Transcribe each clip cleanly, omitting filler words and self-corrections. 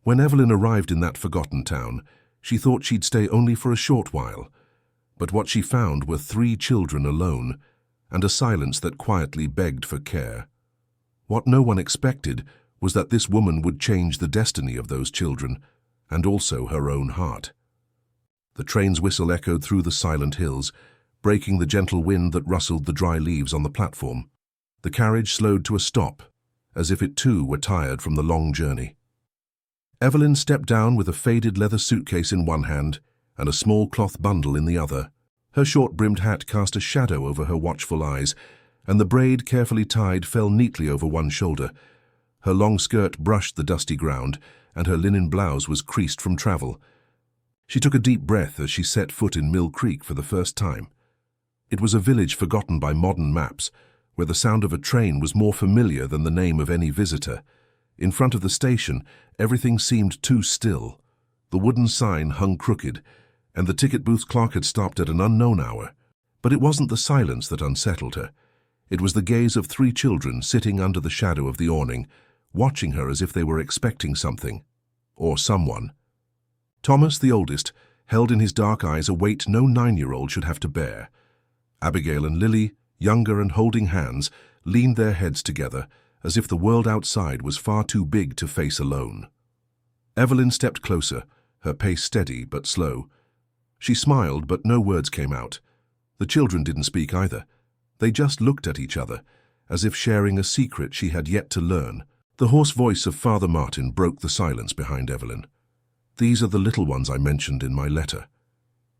When Evelyn arrived in that forgotten town, she thought she'd stay only for a short while. But what she found were 3 children alone, and a silence that quietly begged for care. What no one expected was that this woman would change the destiny of those children, and also her own heart. The train's whistle echoed through the silent hills, breaking the gentle wind that rustled the dry leaves on the platform. The carriage slowed to a stop, as if it too were tired from the long journey. Evelyn stepped down with a faded leather suitcase in one hand and a small cloth bundle in the other. Her short-brimmed hat cast a shadow over her watchful eyes, and the braid, carefully tied, fell neatly over one shoulder. Her long skirt brushed the dusty ground, and her linen blouse was creased from travel. She took a deep breath as she set foot in Mill Creek for the first time. It was a village forgotten by modern maps, where the sound of a train was more familiar than the name of any visitor. In front of the station, everything seemed too still. The wooden sign hung crooked, and the ticket booth clock had stopped at an unknown hour. But it wasn't the silence that unsettled her. It was the gaze of 3 children sitting under the shadow of the awning, watching her as if they were expecting something, or someone. Thomas, the oldest, held in his dark eyes a weight no 9-year-old should have to bear. Abigail and Lily, younger and holding hands, leaned their heads together, as if the world outside was far too big to face alone. Evelyn stepped closer, her pace steady but slow. She smiled, but no words came out. The children didn't speak either. They just looked at each other, as if sharing a secret she had yet to learn. The hoarse voice of Father Martin broke the silence behind Evelyn. "These are the little ones I mentioned in my letter."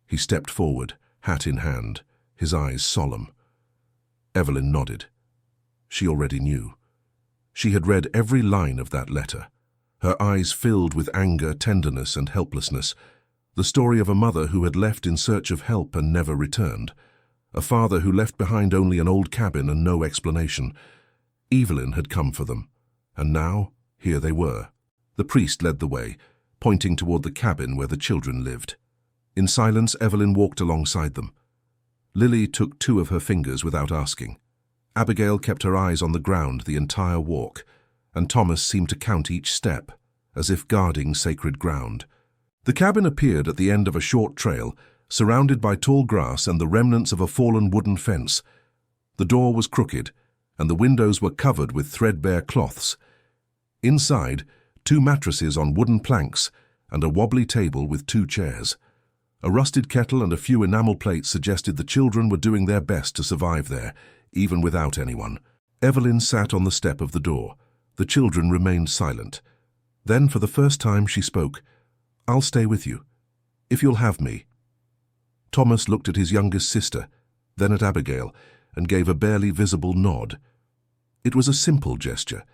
He stepped forward, hat in hand, his eyes solemn. Evelyn nodded. She already knew. She had read every line of that letter. Her eyes filled with anger, tenderness, and helplessness. The story of a mother who had left in search of help and never returned. A father who left behind only an old cabin and no explanation. Evelyn had come for them, and now here they were. The priest led the way, pointing toward the cabin where the children lived. In silence, Evelyn walked alongside them. Lily took 2 of her fingers without asking. Abigail kept her eyes on the ground the entire walk, and Thomas seemed to count each step, as if guarding sacred ground. The cabin appeared at the end of a short trail, surrounded by tall grass and the remnants of a fallen wooden fence. The door was crooked, and the windows were covered with threadbare cloths. Inside, 2 mattresses on wooden planks, and a wobbly table with 2 chairs. A rusted kettle and a few enamel plates suggested the children were doing their best to survive there, even without anyone. Evelyn sat on the step of the door. The children remained silent. Then, for the first time, she spoke. "I'll stay with you, if you'll have me." Thomas looked at his youngest sister, then at Abigail, and gave a barely visible nod. It was a simple gesture,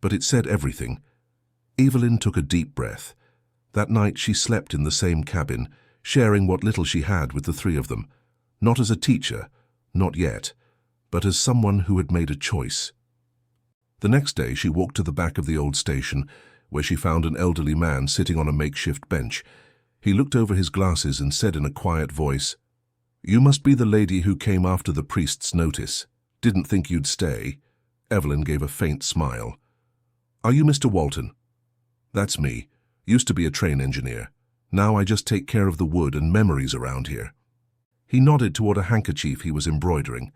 but it said everything. Evelyn took a deep breath. That night she slept in the same cabin, sharing what little she had with the 3 of them. Not as a teacher, not yet, but as someone who had made a choice. The next day she walked to the back of the old station, where she found an elderly man sitting on a makeshift bench. He looked over his glasses and said in a quiet voice, "You must be the lady who came after the priest's notice. Didn't think you'd stay." Evelyn gave a faint smile. "Are you Mr. Walton?" "That's me. Used to be a train engineer. Now I just take care of the wood and memories around here." He nodded toward a handkerchief he was embroidering.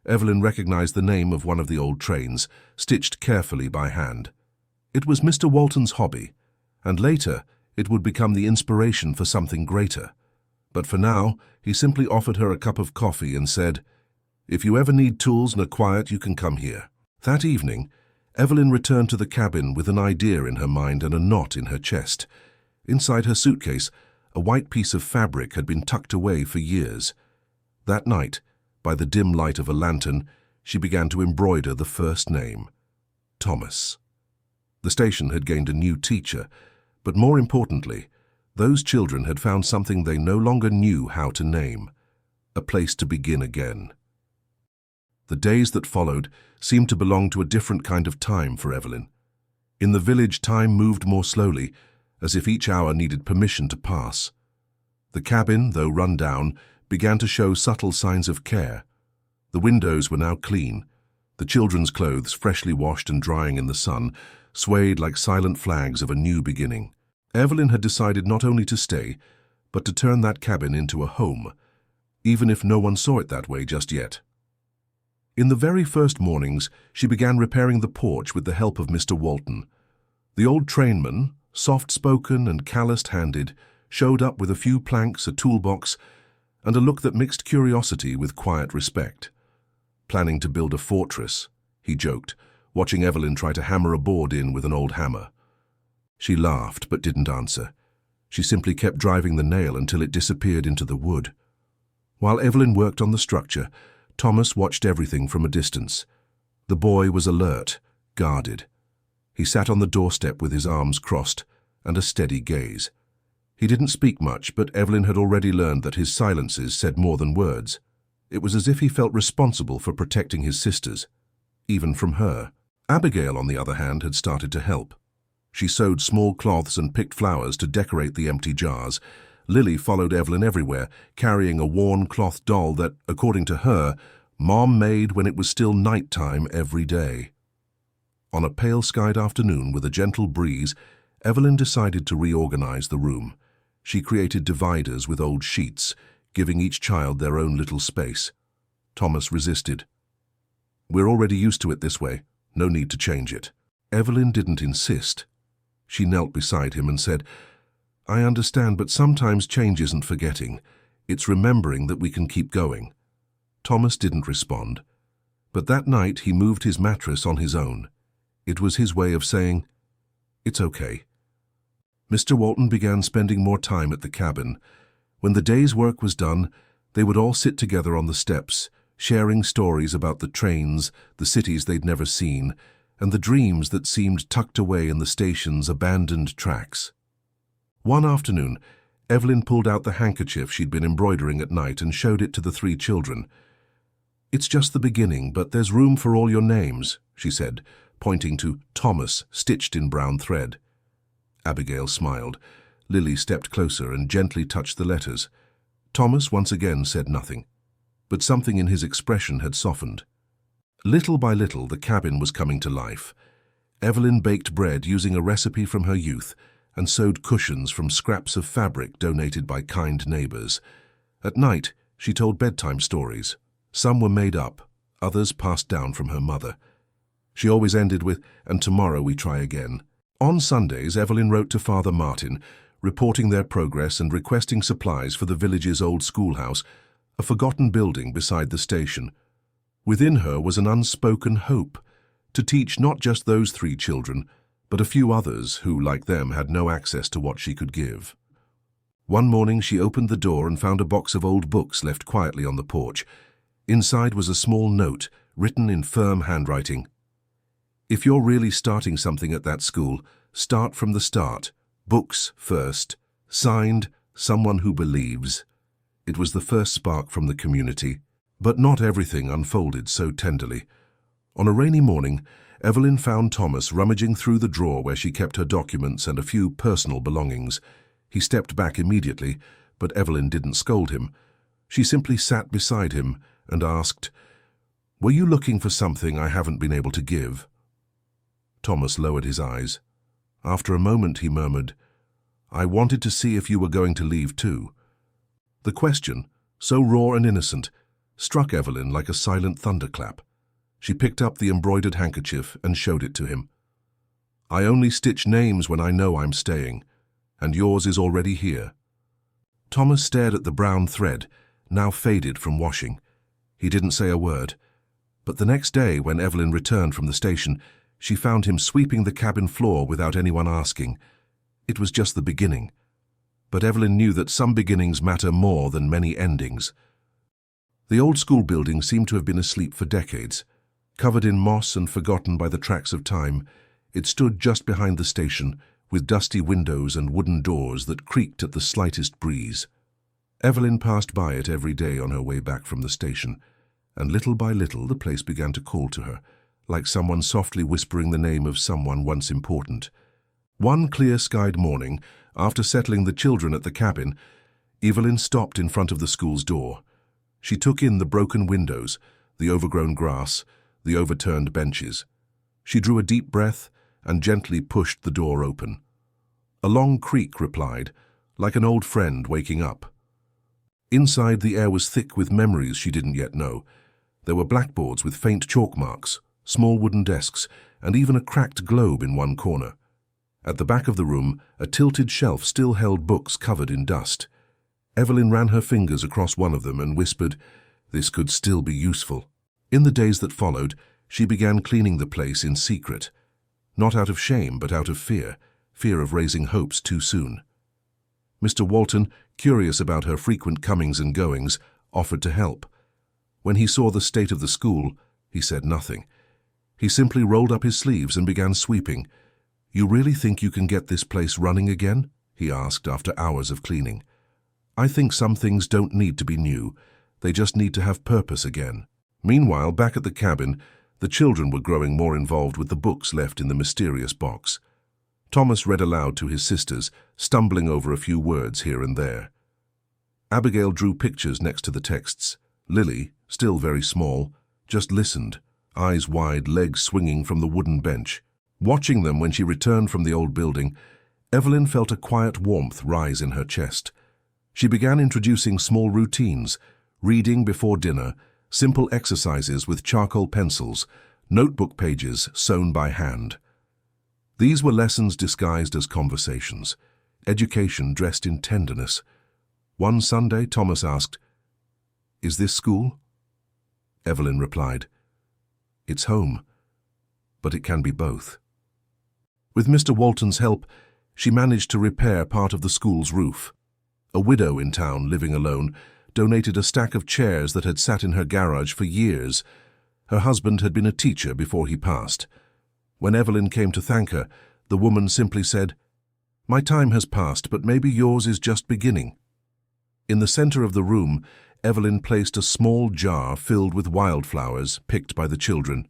Evelyn recognized the name of one of the old trains, stitched carefully by hand. It was Mr. Walton's hobby, and later it would become the inspiration for something greater. But for now, he simply offered her a cup of coffee and said, "If you ever need tools and are quiet, you can come here." That evening, Evelyn returned to the cabin with an idea in her mind and a knot in her chest. Inside her suitcase, a white piece of fabric had been tucked away for years. That night, by the dim light of a lantern, she began to embroider the first name, Thomas. The station had gained a new teacher, but more importantly, those children had found something they no longer knew how to name, a place to begin again. The days that followed seemed to belong to a different kind of time for Evelyn. In the village, time moved more slowly, as if each hour needed permission to pass. The cabin, though run down, began to show subtle signs of care. The windows were now clean. The children's clothes, freshly washed and drying in the sun, swayed like silent flags of a new beginning. Evelyn had decided not only to stay, but to turn that cabin into a home, even if no one saw it that way just yet. In the very first mornings, she began repairing the porch with the help of Mr. Walton. The old trainman, soft-spoken and calloused-handed, showed up with a few planks, a toolbox, and a look that mixed curiosity with quiet respect. Planning to build a fortress, he joked, watching Evelyn try to hammer a board in with an old hammer. She laughed but didn't answer. She simply kept driving the nail until it disappeared into the wood. While Evelyn worked on the structure, Thomas watched everything from a distance. The boy was alert, guarded. He sat on the doorstep with his arms crossed and a steady gaze. He didn't speak much, but Evelyn had already learned that his silences said more than words. It was as if he felt responsible for protecting his sisters, even from her. Abigail, on the other hand, had started to help. She sewed small cloths and picked flowers to decorate the empty jars. Lily followed Evelyn everywhere, carrying a worn cloth doll that, according to her, Mom made when it was still nighttime every day. On a pale-skied afternoon with a gentle breeze, Evelyn decided to reorganize the room. She created dividers with old sheets, giving each child their own little space. Thomas resisted. "We're already used to it this way. No need to change it." Evelyn didn't insist. She knelt beside him and said, "I understand, but sometimes change isn't forgetting. It's remembering that we can keep going." Thomas didn't respond, but that night he moved his mattress on his own. It was his way of saying, "It's okay." Mr. Walton began spending more time at the cabin. When the day's work was done, they would all sit together on the steps, sharing stories about the trains, the cities they'd never seen, and the dreams that seemed tucked away in the station's abandoned tracks. One afternoon, Evelyn pulled out the handkerchief she'd been embroidering at night and showed it to the three children. "It's just the beginning, but there's room for all your names," she said, pointing to Thomas stitched in brown thread. Abigail smiled. Lily stepped closer and gently touched the letters. Thomas once again said nothing, but something in his expression had softened. Little by little, the cabin was coming to life. Evelyn baked bread using a recipe from her youth and sewed cushions from scraps of fabric donated by kind neighbors. At night, she told bedtime stories. Some were made up, others passed down from her mother. She always ended with, "And tomorrow we try again." On Sundays, Evelyn wrote to Father Martin, reporting their progress and requesting supplies for the village's old schoolhouse, a forgotten building beside the station. Within her was an unspoken hope to teach not just those three children, but a few others who, like them, had no access to what she could give. One morning she opened the door and found a box of old books left quietly on the porch. Inside was a small note, written in firm handwriting. "If you're really starting something at that school, start from the start. Books first. Signed, Someone Who Believes." It was the first spark from the community. But not everything unfolded so tenderly. On a rainy morning, Evelyn found Thomas rummaging through the drawer where she kept her documents and a few personal belongings. He stepped back immediately, but Evelyn didn't scold him. She simply sat beside him and asked, "Were you looking for something I haven't been able to give?" Thomas lowered his eyes. After a moment he murmured, "I wanted to see if you were going to leave too." The question, so raw and innocent, struck Evelyn like a silent thunderclap. She picked up the embroidered handkerchief and showed it to him. "I only stitch names when I know I'm staying, and yours is already here." Thomas stared at the brown thread, now faded from washing. He didn't say a word, but the next day when Evelyn returned from the station, she found him sweeping the cabin floor without anyone asking. It was just the beginning, but Evelyn knew that some beginnings matter more than many endings. The old school building seemed to have been asleep for decades. Covered in moss and forgotten by the tracks of time, it stood just behind the station, with dusty windows and wooden doors that creaked at the slightest breeze. Evelyn passed by it every day on her way back from the station, and little by little the place began to call to her, like someone softly whispering the name of someone once important. One clear-skied morning, after settling the children at the cabin, Evelyn stopped in front of the school's door. She took in the broken windows, the overgrown grass, the overturned benches. She drew a deep breath and gently pushed the door open. A long creak replied, like an old friend waking up. Inside, the air was thick with memories she didn't yet know. There were blackboards with faint chalk marks, small wooden desks, and even a cracked globe in one corner. At the back of the room, a tilted shelf still held books covered in dust. Evelyn ran her fingers across one of them and whispered, "This could still be useful." In the days that followed, she began cleaning the place in secret. Not out of shame, but out of fear of raising hopes too soon. Mr. Walton, curious about her frequent comings and goings, offered to help. When he saw the state of the school, he said nothing. He simply rolled up his sleeves and began sweeping. "You really think you can get this place running again?" he asked after hours of cleaning. "I think some things don't need to be new. They just need to have purpose again." Meanwhile, back at the cabin, the children were growing more involved with the books left in the mysterious box. Thomas read aloud to his sisters, stumbling over a few words here and there. Abigail drew pictures next to the texts. Lily, still very small, just listened, eyes wide, legs swinging from the wooden bench. Watching them when she returned from the old building, Evelyn felt a quiet warmth rise in her chest. She began introducing small routines, reading before dinner, simple exercises with charcoal pencils, notebook pages sewn by hand. These were lessons disguised as conversations, education dressed in tenderness. One Sunday, Thomas asked, "Is this school?" Evelyn replied, "It's home, but it can be both." With Mr. Walton's help, she managed to repair part of the school's roof. A widow in town, living alone, donated a stack of chairs that had sat in her garage for years. Her husband had been a teacher before he passed. When Evelyn came to thank her, the woman simply said, "My time has passed, but maybe yours is just beginning." In the center of the room, Evelyn placed a small jar filled with wildflowers picked by the children.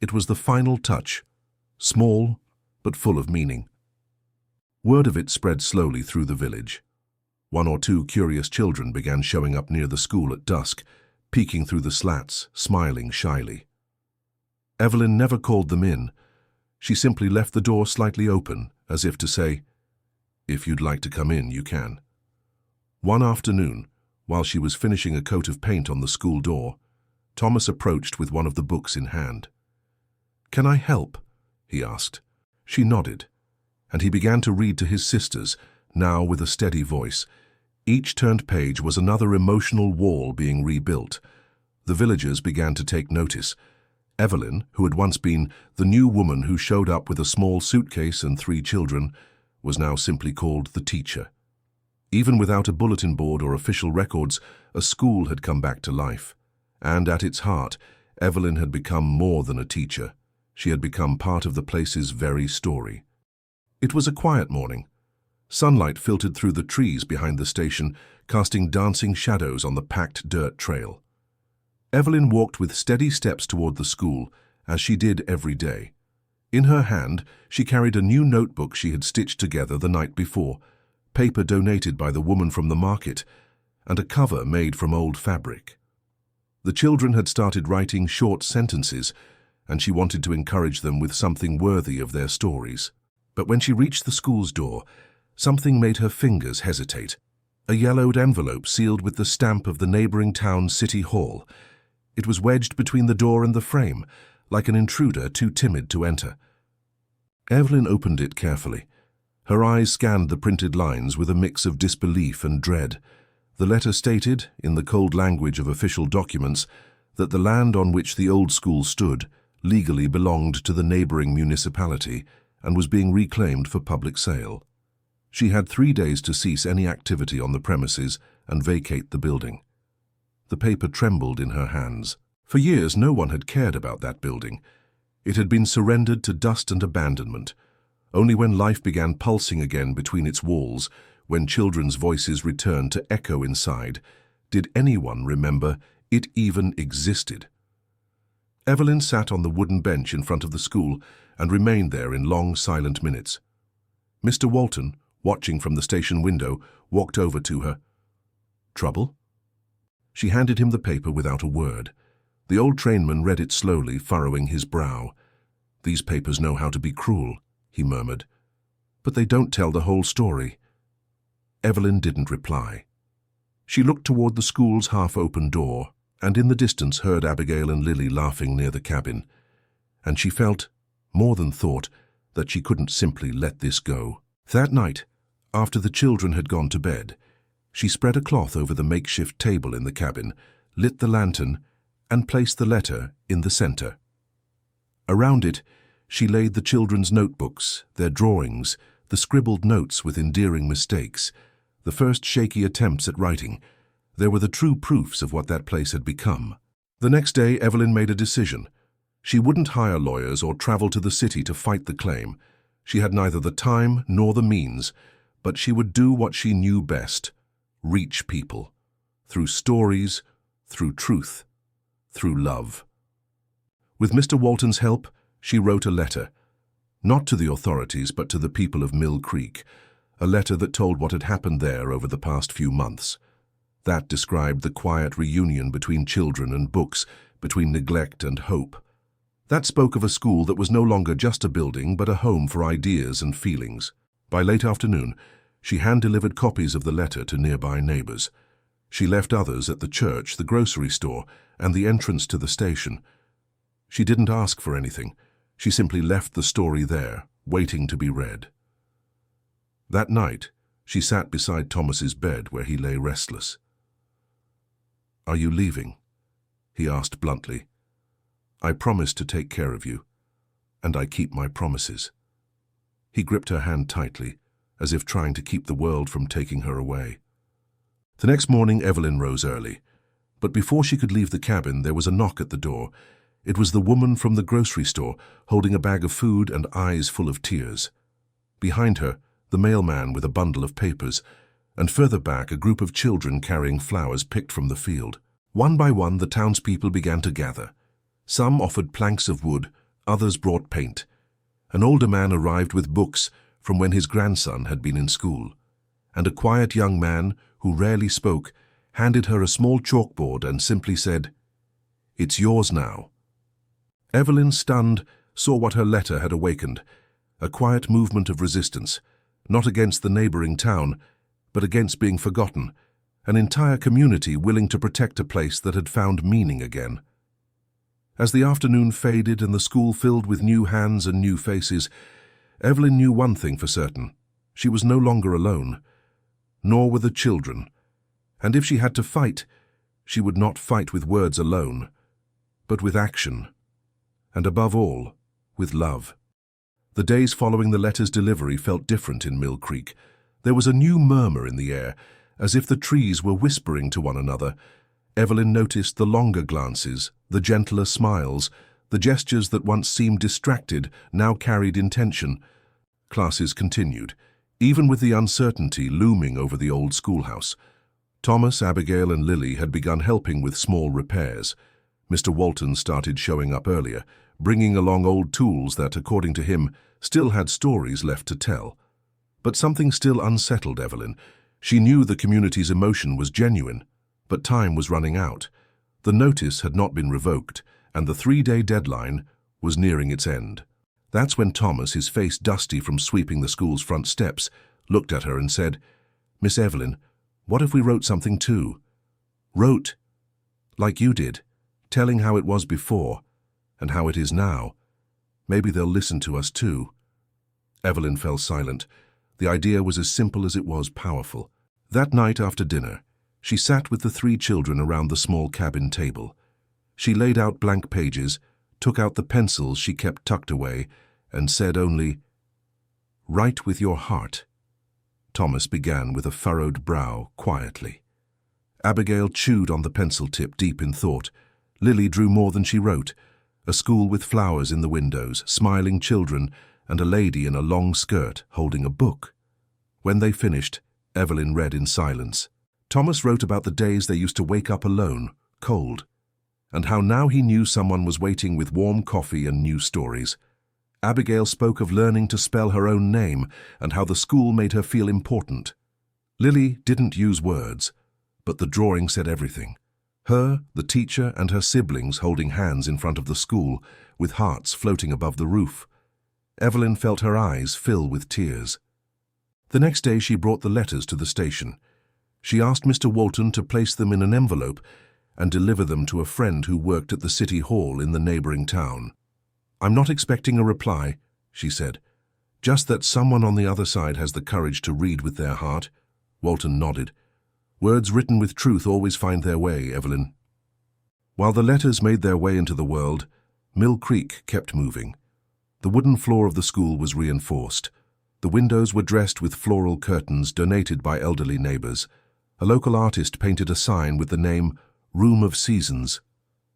It was the final touch, small but full of meaning. Word of it spread slowly through the village. One or two curious children began showing up near the school at dusk, peeking through the slats, smiling shyly. Evelyn never called them in. She simply left the door slightly open, as if to say, "If you'd like to come in, you can." One afternoon, while she was finishing a coat of paint on the school door, Thomas approached with one of the books in hand. "Can I help?" he asked. She nodded, and he began to read to his sisters, now with a steady voice. Each turned page was another emotional wall being rebuilt. The villagers began to take notice. Evelyn, who had once been the new woman who showed up with a small suitcase and 3 children, was now simply called the teacher. Even without a bulletin board or official records, a school had come back to life. And at its heart, Evelyn had become more than a teacher. She had become part of the place's very story. It was a quiet morning. Sunlight filtered through the trees behind the station, casting dancing shadows on the packed dirt trail. Evelyn walked with steady steps toward the school, as she did every day. In her hand, she carried a new notebook she had stitched together the night before, paper donated by the woman from the market, and a cover made from old fabric. The children had started writing short sentences, and she wanted to encourage them with something worthy of their stories. But when she reached the school's door, something made her fingers hesitate. A yellowed envelope sealed with the stamp of the neighboring town's city hall. It was wedged between the door and the frame, like an intruder too timid to enter. Evelyn opened it carefully. Her eyes scanned the printed lines with a mix of disbelief and dread. The letter stated, in the cold language of official documents, that the land on which the old school stood legally belonged to the neighboring municipality and was being reclaimed for public sale. She had 3 days to cease any activity on the premises and vacate the building. The paper trembled in her hands. For years, no one had cared about that building. It had been surrendered to dust and abandonment. Only when life began pulsing again between its walls, when children's voices returned to echo inside, did anyone remember it even existed. Evelyn sat on the wooden bench in front of the school and remained there in long, silent minutes. Mr. Walton, watching from the station window, walked over to her. "Trouble?" She handed him the paper without a word. The old trainman read it slowly, furrowing his brow. "These papers know how to be cruel," he murmured. but they don't tell the whole story." Evelyn didn't reply. She looked toward the school's half-open door, and in the distance heard Abigail and Lily laughing near the cabin, and she felt, more than thought, that she couldn't simply let this go. That night, after the children had gone to bed, she spread a cloth over the makeshift table in the cabin, lit the lantern, and placed the letter in the center. Around it, she laid the children's notebooks, their drawings, the scribbled notes with endearing mistakes, the first shaky attempts at writing. There were the true proofs of what that place had become. The next day, Evelyn made a decision. She wouldn't hire lawyers or travel to the city to fight the claim. She had neither the time nor the means, but she would do what she knew best: reach people. Through stories, through truth, through love. With Mr. Walton's help, she wrote a letter. Not to the authorities, but to the people of Mill Creek. A letter that told what had happened there over the past few months. That described the quiet reunion between children and books, between neglect and hope. That spoke of a school that was no longer just a building, but a home for ideas and feelings. By late afternoon, she hand-delivered copies of the letter to nearby neighbors. She left others at the church, the grocery store, and the entrance to the station. She didn't ask for anything. She simply left the story there, waiting to be read. That night, she sat beside Thomas's bed where he lay restless. "Are you leaving?" he asked bluntly. "I promised to take care of you, and I keep my promises." He gripped her hand tightly, as if trying to keep the world from taking her away. The next morning, Evelyn rose early. But before she could leave the cabin, there was a knock at the door. It was the woman from the grocery store, holding a bag of food and eyes full of tears. Behind her, the mailman with a bundle of papers, and further back, a group of children carrying flowers picked from the field. One by one, the townspeople began to gather. Some offered planks of wood, others brought paint. An older man arrived with books from when his grandson had been in school, and a quiet young man, who rarely spoke, handed her a small chalkboard and simply said, "It's yours now." Evelyn, stunned, saw what her letter had awakened, a quiet movement of resistance, not against the neighboring town, but against being forgotten, an entire community willing to protect a place that had found meaning again. As the afternoon faded and the school filled with new hands and new faces, Evelyn knew one thing for certain: she was no longer alone, nor were the children, and if she had to fight, she would not fight with words alone, but with action, and above all, with love. The days following the letter's delivery felt different in Mill Creek. There was a new murmur in the air, as if the trees were whispering to one another. Evelyn noticed the longer glances, the gentler smiles, the gestures that once seemed distracted now carried intention. Classes continued, even with the uncertainty looming over the old schoolhouse. Thomas, Abigail, and Lily had begun helping with small repairs. Mr. Walton started showing up earlier, bringing along old tools that, according to him, still had stories left to tell. But something still unsettled Evelyn. She knew the community's emotion was genuine, but time was running out. The notice had not been revoked, and the 3-day deadline was nearing its end. That's when Thomas, his face dusty from sweeping the school's front steps, looked at her and said, "Miss Evelyn, what if we wrote something too? Wrote, like you did, telling how it was before and how it is now. Maybe they'll listen to us too." Evelyn fell silent. The idea was as simple as it was powerful. That night after dinner, she sat with the 3 children around the small cabin table. She laid out blank pages, took out the pencils she kept tucked away, and said only, "Write with your heart." Thomas began with a furrowed brow, quietly. Abigail chewed on the pencil tip, deep in thought. Lily drew more than she wrote: a school with flowers in the windows, smiling children, and a lady in a long skirt holding a book. When they finished, Evelyn read in silence. Thomas wrote about the days they used to wake up alone, cold, and how now he knew someone was waiting with warm coffee and new stories. Abigail spoke of learning to spell her own name and how the school made her feel important. Lily didn't use words, but the drawing said everything. Her, the teacher, and her siblings holding hands in front of the school, with hearts floating above the roof. Evelyn felt her eyes fill with tears. The next day she brought the letters to the station. She asked Mr. Walton to place them in an envelope and deliver them to a friend who worked at the city hall in the neighboring town. "I'm not expecting a reply," she said. "Just that someone on the other side has the courage to read with their heart." Walton nodded. "Words written with truth always find their way, Evelyn." While the letters made their way into the world, Mill Creek kept moving. The wooden floor of the school was reinforced. The windows were dressed with floral curtains donated by elderly neighbors. A local artist painted a sign with the name Room of Seasons,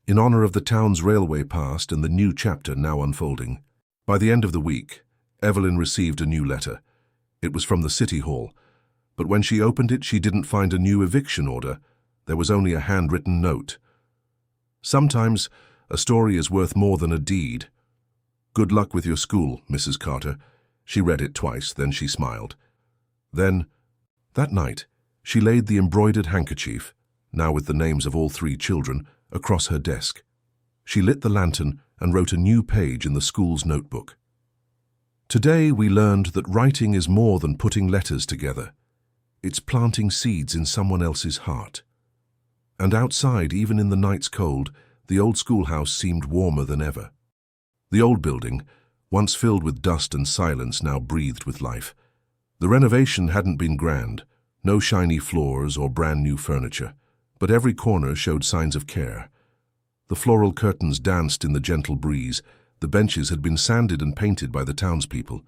in honor of the town's railway past and the new chapter now unfolding. By the end of the week, Evelyn received a new letter. It was from the city hall, but when she opened it, she didn't find a new eviction order. There was only a handwritten note. "Sometimes a story is worth more than a deed. Good luck with your school, Mrs. Carter." She read it twice, then she smiled. Then, that night, she laid the embroidered handkerchief, now with the names of all 3 children, across her desk. She lit the lantern and wrote a new page in the school's notebook. "Today we learned that writing is more than putting letters together. It's planting seeds in someone else's heart." And outside, even in the night's cold, the old schoolhouse seemed warmer than ever. The old building, once filled with dust and silence, now breathed with life. The renovation hadn't been grand, no shiny floors or brand new furniture, but every corner showed signs of care. The floral curtains danced in the gentle breeze, the benches had been sanded and painted by the townspeople,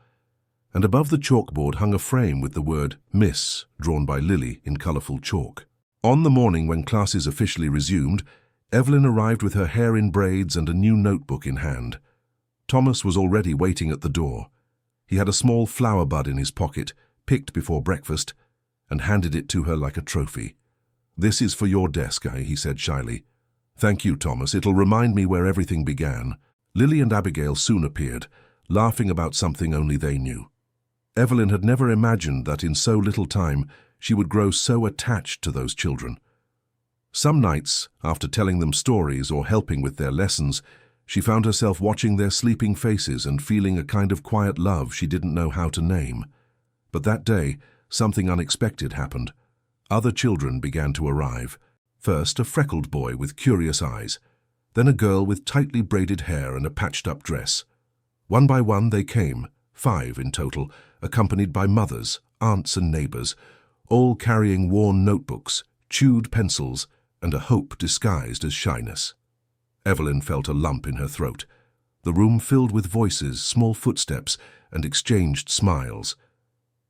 and above the chalkboard hung a frame with the word Miss drawn by Lily in colourful chalk. On the morning when classes officially resumed, Evelyn arrived with her hair in braids and a new notebook in hand. Thomas was already waiting at the door. He had a small flower bud in his pocket, picked before breakfast, and handed it to her like a trophy. "This is for your desk," he said shyly. "Thank you, Thomas. It'll remind me where everything began." Lily and Abigail soon appeared, laughing about something only they knew. Evelyn had never imagined that in so little time she would grow so attached to those children. Some nights, after telling them stories or helping with their lessons, she found herself watching their sleeping faces and feeling a kind of quiet love she didn't know how to name. But that day, something unexpected happened. Other children began to arrive. First, a freckled boy with curious eyes, then a girl with tightly braided hair and a patched-up dress. One by one they came, 5 in total, accompanied by mothers, aunts and neighbors, all carrying worn notebooks, chewed pencils, and a hope disguised as shyness. Evelyn felt a lump in her throat. The room filled with voices, small footsteps, and exchanged smiles.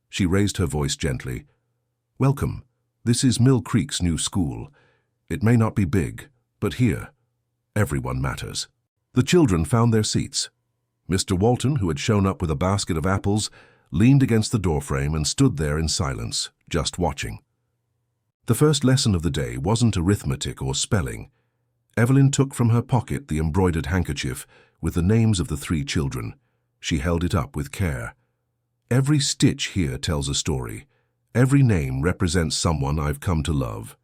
She raised her voice gently. "Welcome. This is Mill Creek's new school. It may not be big, but here, everyone matters." The children found their seats. Mr. Walton, who had shown up with a basket of apples, leaned against the doorframe and stood there in silence, just watching. The first lesson of the day wasn't arithmetic or spelling. Evelyn took from her pocket the embroidered handkerchief with the names of the 3 children. She held it up with care. "Every stitch here tells a story. Every name represents someone I've come to love.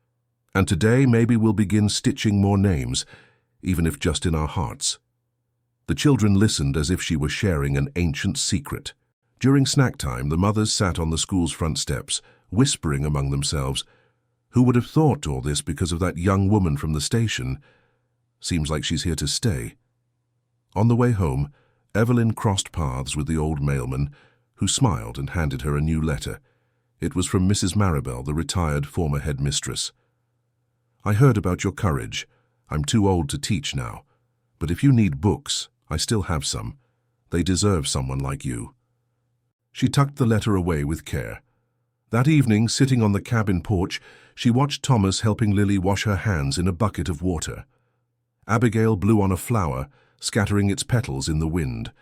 And today maybe we'll begin stitching more names, even if just in our hearts." The children listened as if she were sharing an ancient secret. During snack time, the mothers sat on the school's front steps, whispering among themselves, "Who would have thought all this because of that young woman from the station? Seems like she's here to stay." On the way home, Evelyn crossed paths with the old mailman, who smiled and handed her a new letter. It was from Mrs. Maribel, the retired former headmistress. "I heard about your courage. I'm too old to teach now. But if you need books, I still have some. They deserve someone like you." She tucked the letter away with care. That evening, sitting on the cabin porch, she watched Thomas helping Lily wash her hands in a bucket of water. Abigail blew on a flower, scattering its petals in the wind,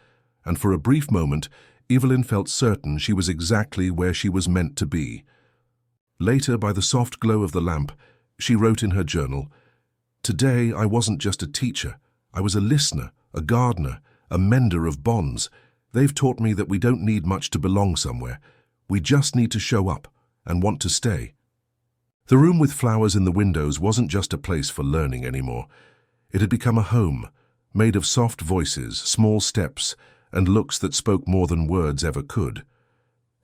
and for a brief moment, Evelyn felt certain she was exactly where she was meant to be. Later, by the soft glow of the lamp, she wrote in her journal, "Today I wasn't just a teacher. I was a listener, a gardener, a mender of bonds. They've taught me that we don't need much to belong somewhere. We just need to show up and want to stay." The room with flowers in the windows wasn't just a place for learning anymore. It had become a home, made of soft voices, small steps, and looks that spoke more than words ever could.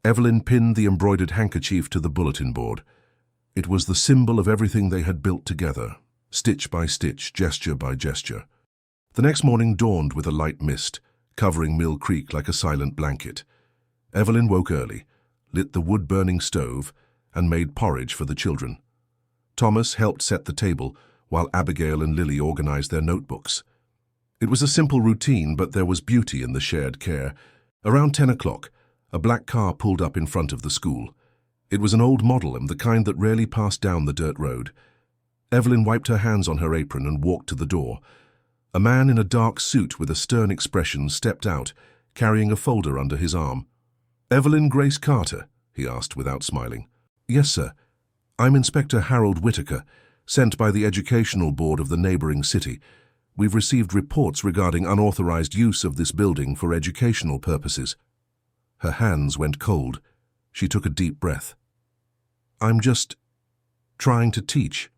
Evelyn pinned the embroidered handkerchief to the bulletin board. It was the symbol of everything they had built together, stitch by stitch, gesture by gesture. The next morning dawned with a light mist, covering Mill Creek like a silent blanket. Evelyn woke early, lit the wood-burning stove, and made porridge for the children. Thomas helped set the table, while Abigail and Lily organized their notebooks. It was a simple routine, but there was beauty in the shared care. Around 10 o'clock, a black car pulled up in front of the school. It was an old model and the kind that rarely passed down the dirt road. Evelyn wiped her hands on her apron and walked to the door. A man in a dark suit with a stern expression stepped out, carrying a folder under his arm. "Evelyn Grace Carter?" he asked without smiling. "Yes, sir. I'm Inspector Harold Whitaker, sent by the Educational Board of the neighboring city. We've received reports regarding unauthorized use of this building for educational purposes." Her hands went cold. She took a deep breath. "I'm just trying to teach.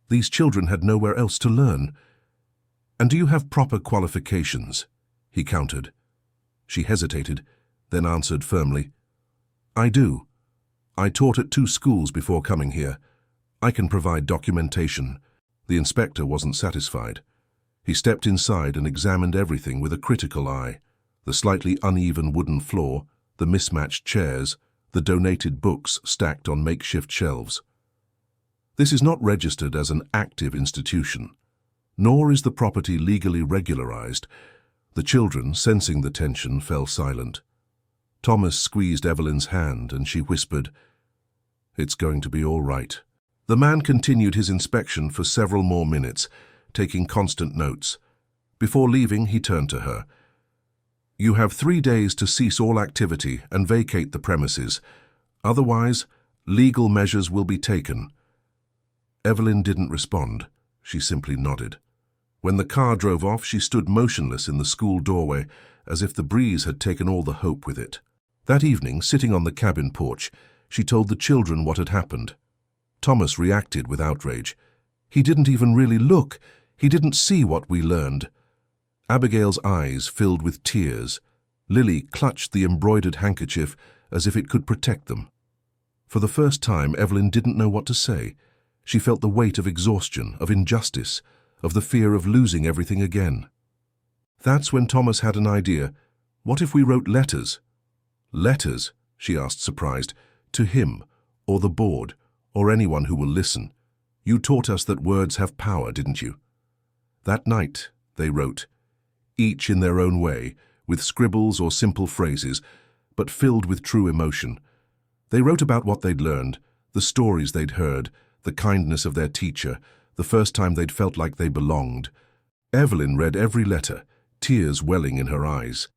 These children had nowhere else to learn." "And do you have proper qualifications?" he countered. She hesitated, then answered firmly, "I do. I taught at 2 schools before coming here. I can provide documentation." The inspector wasn't satisfied. He stepped inside and examined everything with a critical eye. The slightly uneven wooden floor, the mismatched chairs, the donated books stacked on makeshift shelves. "This is not registered as an active institution, nor is the property legally regularized." The children, sensing the tension, fell silent. Thomas squeezed Evelyn's hand and she whispered, "It's going to be all right." The man continued his inspection for several more minutes, taking constant notes. Before leaving, he turned to her. "You have 3 days to cease all activity and vacate the premises. Otherwise, legal measures will be taken." Evelyn didn't respond. She simply nodded. When the car drove off, she stood motionless in the school doorway, as if the breeze had taken all the hope with it. That evening, sitting on the cabin porch, she told the children what had happened. Thomas reacted with outrage. "He didn't even really look. He didn't see what we learned." Abigail's eyes filled with tears. Lily clutched the embroidered handkerchief as if it could protect them. For the first time, Evelyn didn't know what to say. She felt the weight of exhaustion, of injustice, of the fear of losing everything again. That's when Thomas had an idea. "What if we wrote letters?" "Letters?" she asked, surprised. "To him, or the board, or anyone who will listen. You taught us that words have power, didn't you?" That night, they wrote, each in their own way, with scribbles or simple phrases, but filled with true emotion. They wrote about what they'd learned, the stories they'd heard, the kindness of their teacher, the first time they'd felt like they belonged. Evelyn read every letter, tears welling in her eyes.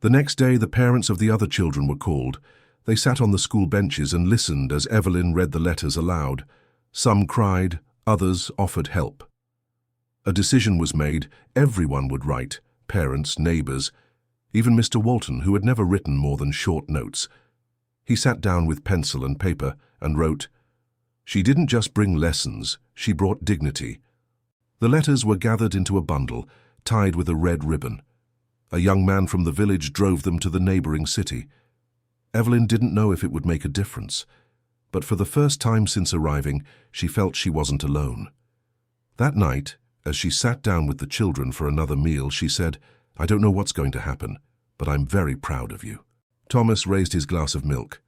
The next day, the parents of the other children were called. They sat on the school benches and listened as Evelyn read the letters aloud. Some cried, others offered help. A decision was made. Everyone would write, parents, neighbors, even Mr. Walton, who had never written more than short notes. He sat down with pencil and paper and wrote, "She didn't just bring lessons, she brought dignity." The letters were gathered into a bundle, tied with a red ribbon. A young man from the village drove them to the neighboring city. Evelyn didn't know if it would make a difference, but for the first time since arriving, she felt she wasn't alone. That night, as she sat down with the children for another meal, she said, "I don't know what's going to happen, but I'm very proud of you." Thomas raised his glass of milk.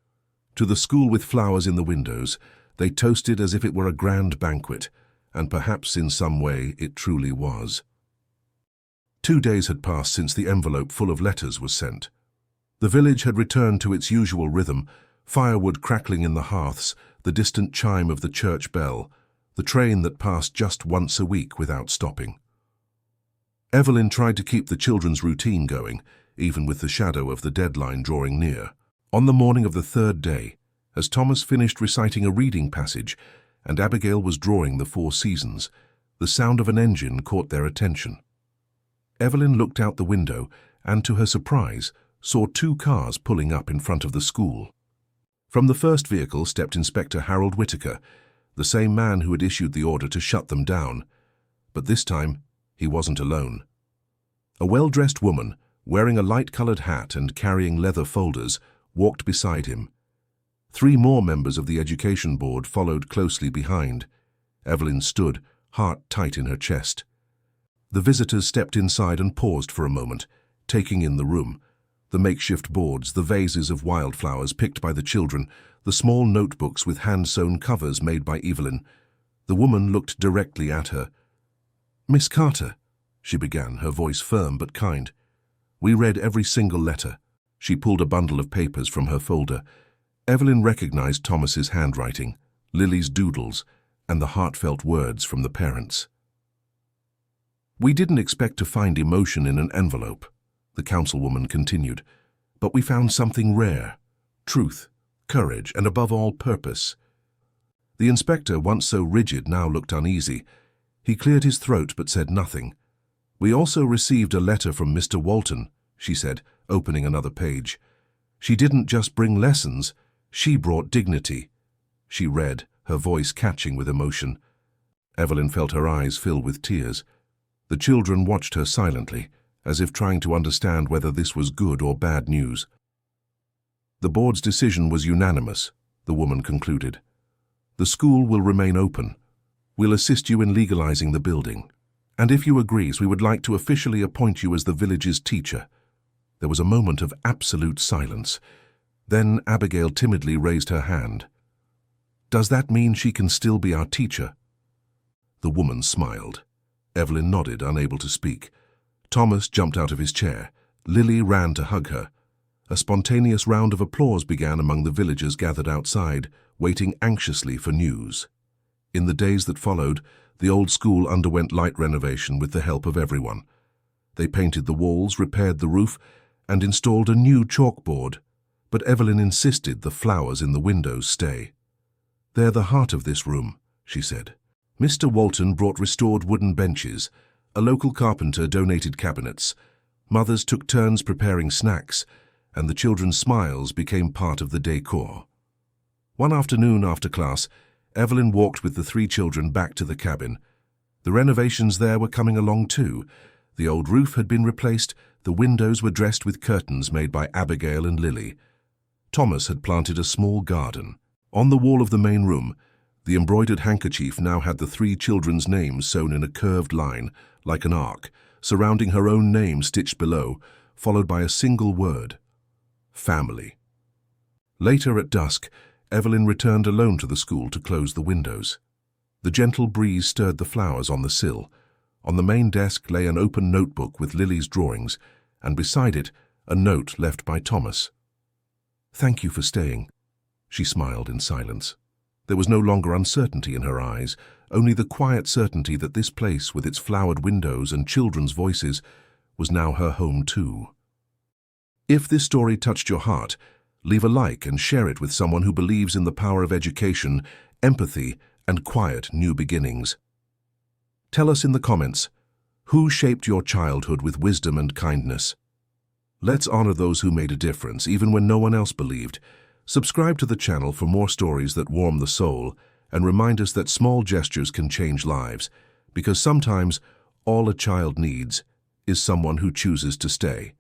To the school with flowers in the windows, they toasted as if it were a grand banquet, and perhaps in some way it truly was. 2 days had passed since the envelope full of letters was sent. The village had returned to its usual rhythm, firewood crackling in the hearths, the distant chime of the church bell, the train that passed just once a week without stopping. Evelyn tried to keep the children's routine going, even with the shadow of the deadline drawing near. On the morning of the 3rd day, as Thomas finished reciting a reading passage and Abigail was drawing the 4 seasons, the sound of an engine caught their attention. Evelyn looked out the window and, to her surprise, saw 2 cars pulling up in front of the school. From the first vehicle stepped Inspector Harold Whitaker, the same man who had issued the order to shut them down. But this time, he wasn't alone. A well-dressed woman, wearing a light-colored hat and carrying leather folders, walked beside him. 3 more members of the education board followed closely behind. Evelyn stood, heart tight in her chest. The visitors stepped inside and paused for a moment, taking in the room. The makeshift boards, the vases of wildflowers picked by the children, the small notebooks with hand-sewn covers made by Evelyn. The woman looked directly at her. "Miss Carter," she began, her voice firm but kind. "We read every single letter." She pulled a bundle of papers from her folder. Evelyn recognized Thomas's handwriting, Lily's doodles, and the heartfelt words from the parents. "We didn't expect to find emotion in an envelope," the councilwoman continued, "but we found something rare: truth, courage, and above all, purpose." The inspector, once so rigid, now looked uneasy. He cleared his throat but said nothing. "We also received a letter from Mr. Walton," she said, opening another page. "She didn't just bring lessons, she brought dignity." She read, her voice catching with emotion. Evelyn felt her eyes fill with tears. The children watched her silently, as if trying to understand whether this was good or bad news. "The board's decision was unanimous," the woman concluded. "The school will remain open. We'll assist you in legalizing the building. And if you agree, we would like to officially appoint you as the village's teacher." There was a moment of absolute silence. Then Abigail timidly raised her hand. "Does that mean she can still be our teacher?" The woman smiled. Evelyn nodded, unable to speak. Thomas jumped out of his chair. Lily ran to hug her. A spontaneous round of applause began among the villagers gathered outside, waiting anxiously for news. In the days that followed, the old school underwent light renovation with the help of everyone. They painted the walls, repaired the roof, and installed a new chalkboard, but Evelyn insisted the flowers in the windows stay. "They're the heart of this room," she said. Mr. Walton brought restored wooden benches. A local carpenter donated cabinets. Mothers took turns preparing snacks, and the children's smiles became part of the decor. One afternoon after class, Evelyn walked with the 3 children back to the cabin. The renovations there were coming along too. The old roof had been replaced, the windows were dressed with curtains made by Abigail and Lily. Thomas had planted a small garden. On the wall of the main room, the embroidered handkerchief now had the 3 children's names sewn in a curved line, like an arc, surrounding her own name stitched below, followed by a single word: family. Later at dusk, Evelyn returned alone to the school to close the windows. The gentle breeze stirred the flowers on the sill. On the main desk lay an open notebook with Lily's drawings, and beside it, a note left by Thomas. "Thank you for staying." She smiled in silence. There was no longer uncertainty in her eyes, only the quiet certainty that this place, with its flowered windows and children's voices, was now her home too. If this story touched your heart, leave a like and share it with someone who believes in the power of education, empathy, and quiet new beginnings. Tell us in the comments, who shaped your childhood with wisdom and kindness? Let's honor those who made a difference, even when no one else believed. Subscribe to the channel for more stories that warm the soul, and remind us that small gestures can change lives, because sometimes all a child needs is someone who chooses to stay.